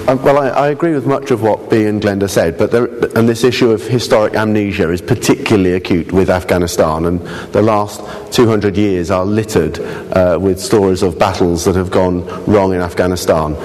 Well, I agree with much of what Bea and Glenda said, and this issue of historic amnesia is particularly acute with Afghanistan, and the last 200 years are littered with stories of battles that have gone wrong in Afghanistan.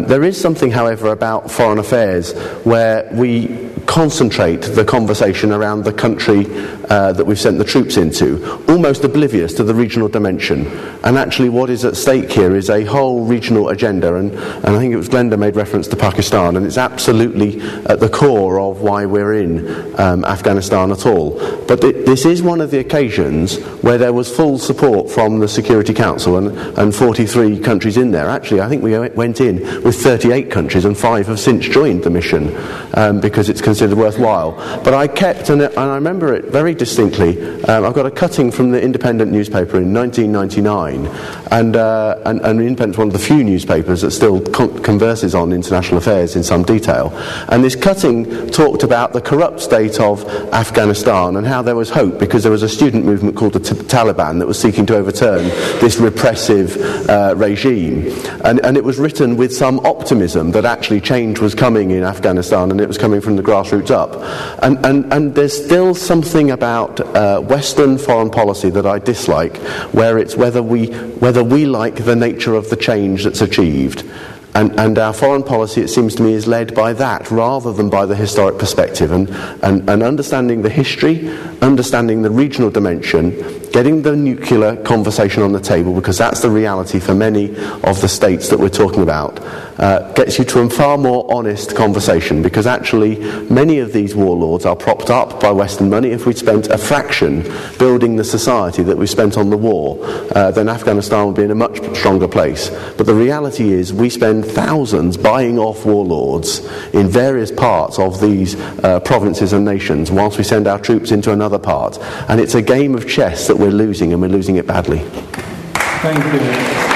There is something, however, about foreign affairs where we concentrate the conversation around the country that we've sent the troops into, almost oblivious to the regional dimension. And actually what is at stake here is a whole regional agenda, and I think it was Glenda made reference to Pakistan, and it's absolutely at the core of why we're in Afghanistan at all. But this is one of the occasions where there was full support from the Security Council and 43 countries in there. Actually, I think we went in with 38 countries, and 5 have since joined the mission because it's considered worthwhile. But I kept, and I remember it very distinctly, I've got a cutting from the Independent newspaper in 1999, and Independent's one of the few newspapers that still converses on international affairs in some detail. And this cutting talked about the corrupt state of Afghanistan and how there was hope because there was a student movement called the Taliban that was seeking to overturn this repressive regime. And it was written with some optimism that actually change was coming in Afghanistan, and it was coming from the grassroots up. And there's still something about Western foreign policy that I dislike, where it's whether we like the nature of the change that's achieved. And our foreign policy, it seems to me, is led by that rather than by the historic perspective. And understanding the history, understanding the regional dimension, getting the nuclear conversation on the table, because that's the reality for many of the states that we're talking about, gets you to a far more honest conversation, because actually many of these warlords are propped up by Western money. If we'd spent a fraction building the society that we spent on the war, then Afghanistan would be in a much stronger place. But the reality is we spend thousands buying off warlords in various parts of these provinces and nations whilst we send our troops into another part. And it's a game of chess that we're losing, and we're losing it badly. Thank you.